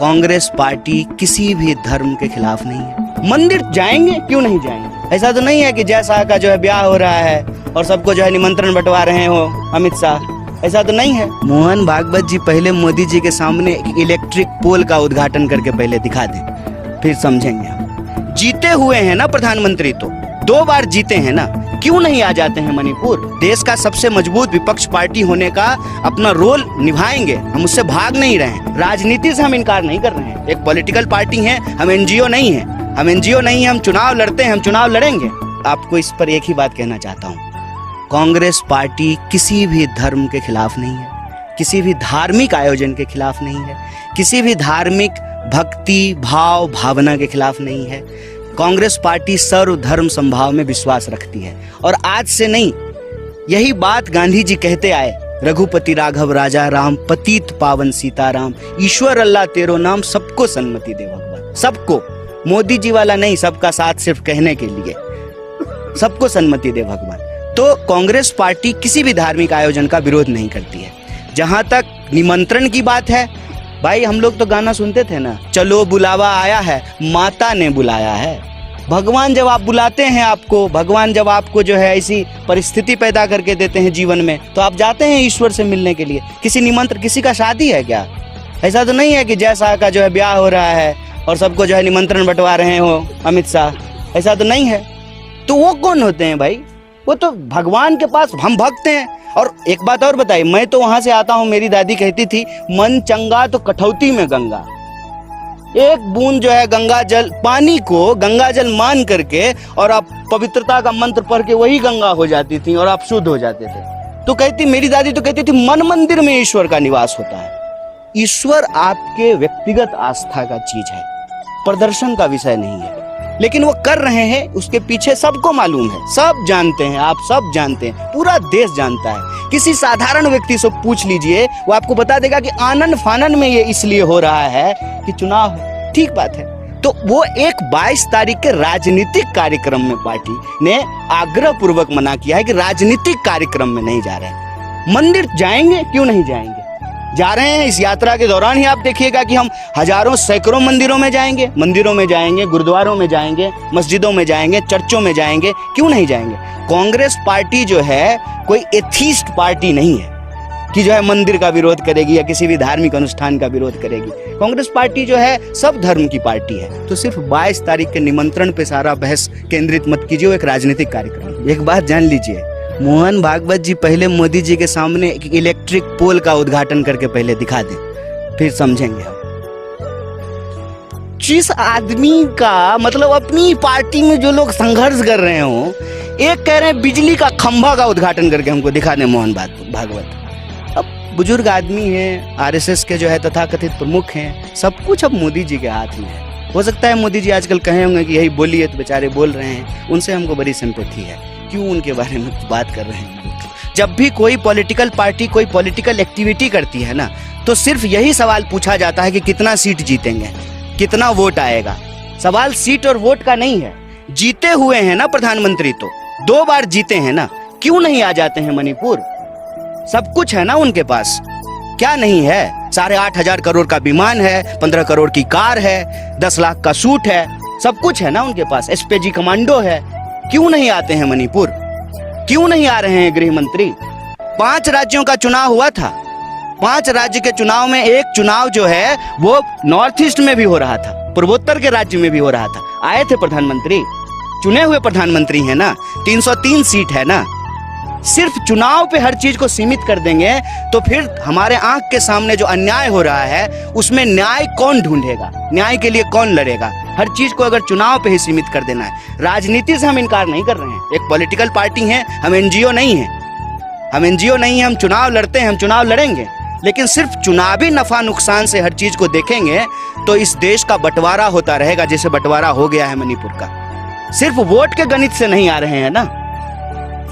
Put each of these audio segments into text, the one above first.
Congress party किसी भी धर्म के खिलाफ नहीं है। मंदिर जाएंगे, क्यों नहीं जाएंगे? ऐसा तो नहीं है कि जय शाह का जो है ब्याह हो रहा है और सबको जो है निमंत्रण बंटवा रहे हो अमित शाह, ऐसा तो नहीं है। मोहन भागवत जी पहले मोदी जी के सामने एक इलेक्ट्रिक पोल का उद्घाटन करके पहले दिखा दें, फिर समझेंगे हम। जीते हुए हैं ना प्रधानमंत्री, तो 2 बार जीते हैं ना, क्यों नहीं आ जाते हैं मणिपुर? देश का सबसे मजबूत विपक्ष पार्टी होने का अपना रोल निभाएंगे, हम उससे भाग नहीं रहे हैं। राजनीति से हम इनकार नहीं कर रहे हैं, एक पॉलिटिकल पार्टी है, हम एनजीओ नहीं है, हम चुनाव लड़ते हैं, हम चुनाव लड़ेंगे। आपको इस पर एक ही बात कहना चाहता हूँ, कांग्रेस पार्टी किसी भी धर्म के खिलाफ नहीं है, किसी भी धार्मिक आयोजन के खिलाफ नहीं है, किसी भी धार्मिक भक्ति भाव भावना के खिलाफ नहीं है। कांग्रेस पार्टी सर्वधर्म समभाव में विश्वास रखती है और आज से नहीं, यही बात गांधी जी कहते आए, रघुपति राघव राजा राम, पतित पावन सीताराम, ईश्वर अल्लाह तेरो नाम, सबको सन्मति दे भगवान। सबको, मोदी जी वाला नहीं, सबका साथ सिर्फ कहने के लिए, सबको सन्मति दे भगवान। तो कांग्रेस पार्टी किसी भी धार्मिक आयोजन का विरोध नहीं करती है। जहां तक निमंत्रण की बात है, भाई हम लोग तो गाना सुनते थे ना, चलो बुलावा आया है, माता ने बुलाया है। भगवान जब आप बुलाते हैं आपको, भगवान जब आपको जो है ऐसी परिस्थिति पैदा करके देते हैं जीवन में, तो आप जाते हैं ईश्वर से मिलने के लिए। किसी निमंत्रण, किसी का शादी है क्या? ऐसा तो नहीं है कि जय शाह का जो है ब्याह हो रहा है और सबको जो है निमंत्रण बंटवा रहे हो अमित शाह, ऐसा तो नहीं है। तो वो कौन होते हैं भाई? वो तो भगवान के पास हम भक्त हैं। और एक बात और बताइए, मैं तो वहां से आता हूं, मेरी दादी कहती थी मन चंगा तो कठौती में गंगा। एक बूंद जो है गंगा जल, पानी को गंगा जल मान करके और आप पवित्रता का मंत्र पढ़ के वही गंगा हो जाती थी और आप शुद्ध हो जाते थे। तो कहती, मेरी दादी तो कहती थी मन मंदिर में ईश्वर का निवास होता है। ईश्वर आपके व्यक्तिगत आस्था का चीज है, प्रदर्शन का विषय नहीं है। लेकिन वो कर रहे हैं, उसके पीछे सबको मालूम है, सब जानते हैं, आप सब जानते हैं, पूरा देश जानता है। किसी साधारण व्यक्ति से पूछ लीजिए, वो आपको बता देगा कि आनन फानन में ये इसलिए हो रहा है कि चुनाव है। ठीक बात है। तो वो एक 22 तारीख के राजनीतिक कार्यक्रम में पार्टी ने आग्रह पूर्वक मना किया है कि राजनीतिक कार्यक्रम में नहीं जा रहे हैं। मंदिर जाएंगे, क्यों नहीं जाएंगे? जा रहे हैं। इस यात्रा के दौरान ही आप देखिएगा कि हम हजारों सैकड़ों मंदिरों में जाएंगे, गुरुद्वारों में जाएंगे, मस्जिदों में जाएंगे, चर्चों में जाएंगे, क्यों नहीं जाएंगे? कांग्रेस पार्टी जो है कोई एथिस्ट पार्टी नहीं है कि जो है मंदिर का विरोध करेगी या किसी भी धार्मिक अनुष्ठान का विरोध करेगी। कांग्रेस पार्टी जो है सब धर्म की पार्टी है। तो सिर्फ 22 तारीख के निमंत्रण पे सारा बहस केंद्रित मत कीजिए, वो एक राजनीतिक कार्यक्रम। एक बात जान लीजिए, मोहन भागवत जी पहले मोदी जी के सामने एक इलेक्ट्रिक पोल का उद्घाटन करके पहले दिखा दें, फिर समझेंगे हम। जिस आदमी का मतलब अपनी पार्टी में जो लोग संघर्ष कर रहे हो, एक कह रहे हैं बिजली का खंभा का उद्घाटन करके हमको दिखा दें मोहन भागवत। अब बुजुर्ग आदमी है, आरएसएस के जो है तथाकथित प्रमुख हैं, सब कुछ अब मोदी जी के हाथ में है। हो सकता है मोदी जी आजकल कहे होंगे कि यही बोलिए, तो बेचारे बोल रहे हैं, उनसे हमको बड़ी सिंपैथी है। क्यों उनके बारे में बात कर रहे हैं? जब भी कोई पॉलिटिकल पार्टी कोई पॉलिटिकल एक्टिविटी करती है ना, तो सिर्फ यही सवाल पूछा जाता है कि कितना सीट जीतेंगे, कितना वोट आएगा। सवाल सीट और वोट का नहीं है। जीते हुए हैं ना प्रधानमंत्री, तो 2 बार जीते हैं ना, क्यों नहीं आ जाते हैं मणिपुर? सब कुछ है ना उनके पास, क्या नहीं है? 8,500 करोड़ का विमान है, 15 करोड़ की कार है, 10 लाख का सूट है, सब कुछ है ना उनके पास। एसपीजी कमांडो है, क्यों नहीं आते हैं मणिपुर? क्यों नहीं आ रहे हैं गृह मंत्री? 5 राज्यों का चुनाव हुआ था। 5 राज्य के चुनाव में एक चुनाव जो है वो नॉर्थ ईस्ट में भी हो रहा था, पूर्वोत्तर के राज्य में भी हो रहा था। आए थे प्रधानमंत्री, चुने हुए प्रधानमंत्री है ना, 303 सीट है ना। सिर्फ चुनाव पे हर चीज को सीमित कर देंगे तो फिर हमारे आंख के सामने जो अन्याय हो रहा है उसमें न्याय कौन ढूंढेगा? न्याय के लिए कौन लड़ेगा? हर चीज को अगर चुनाव पे ही सीमित कर देना है। राजनीति से हम इनकार नहीं कर रहे हैं, एक पॉलिटिकल पार्टी है, हम एनजीओ नहीं है, हम चुनाव लड़ते हैं, हम चुनाव लड़ेंगे। लेकिन सिर्फ चुनावी नफा नुकसान से हर चीज को देखेंगे तो इस देश का बंटवारा होता रहेगा, जैसे बंटवारा हो गया है मणिपुर का। सिर्फ वोट के गणित से नहीं आ रहे हैं ना,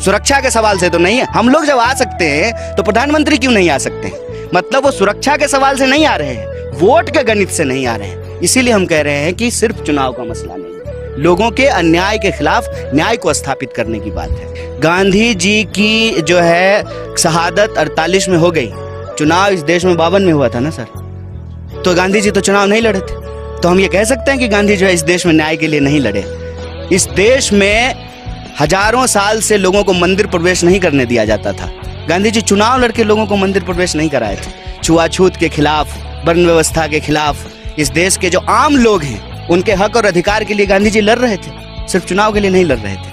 सुरक्षा के सवाल से तो नहीं है। हम लोग जब आ सकते हैं तो प्रधानमंत्री क्यों नहीं आ सकते हैं? मतलब वो सुरक्षा के सवाल से नहीं आ रहे हैं, वोट के गणित से नहीं आ रहे हैं। इसीलिए हम कह रहे हैं कि सिर्फ चुनाव का मसला नहीं है, लोगों के अन्याय के खिलाफ न्याय को स्थापित करने की बात है। गांधी जी की जो है शहादत 48 में हो गई, चुनाव इस देश में 52 में हुआ था ना सर। तो गांधी जी तो चुनाव नहीं लड़े थे। तो हम ये कह सकते हैं कि गांधी जो है इस देश में न्याय के लिए नहीं लड़े। इस देश में हजारों साल से लोगों को मंदिर प्रवेश नहीं करने दिया जाता था। गांधी जी चुनाव लड़के लोगों को मंदिर प्रवेश नहीं कराए थे। छुआछूत के खिलाफ, वर्ण व्यवस्था के खिलाफ, इस देश के जो आम लोग हैं उनके हक और अधिकार के लिए गांधी जी लड़ रहे थे, सिर्फ चुनाव के लिए नहीं लड़ रहे थे।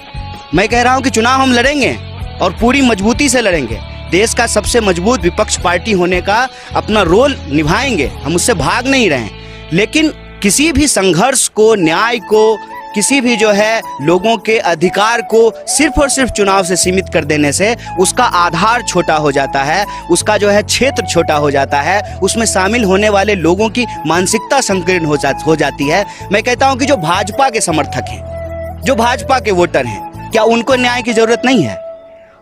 मैं कह रहा हूं कि चुनाव हम लड़ेंगे और पूरी मजबूती से लड़ेंगे। देश का सबसे मजबूत विपक्ष पार्टी होने का अपना रोल निभाएंगे, हम उससे भाग नहीं रहे हैं। लेकिन किसी भी संघर्ष को, न्याय को, किसी भी जो है लोगों के अधिकार को सिर्फ और सिर्फ चुनाव से सीमित कर देने से उसका आधार छोटा हो जाता है, उसका जो है क्षेत्र छोटा हो जाता है, उसमें शामिल होने वाले लोगों की मानसिकता संकीर्ण हो जाती है। मैं कहता हूं कि जो भाजपा के समर्थक हैं, जो भाजपा के वोटर हैं, क्या उनको न्याय की जरूरत नहीं है?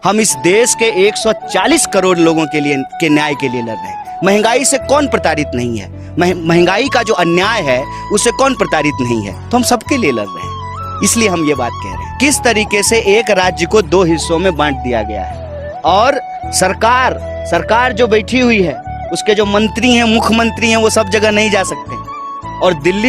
हम इस देश के 140 करोड़ लोगों के न्याय के लिए लड़ रहे हैं। महंगाई से कौन प्रताड़ित नहीं है? महंगाई का जो अन्याय है उससे कौन प्रताड़ित नहीं है? तो हम सबके लिए लड़ रहे हैं, इसलिए हम ये बात कह रहे हैं। किस तरीके से एक राज्य को 2 हिस्सों में बांट दिया गया है और सरकार जो बैठी हुई है, उसके जो मंत्री हैं, मुख्यमंत्री हैं, वो सब जगह नहीं जा सकते और दिल्ली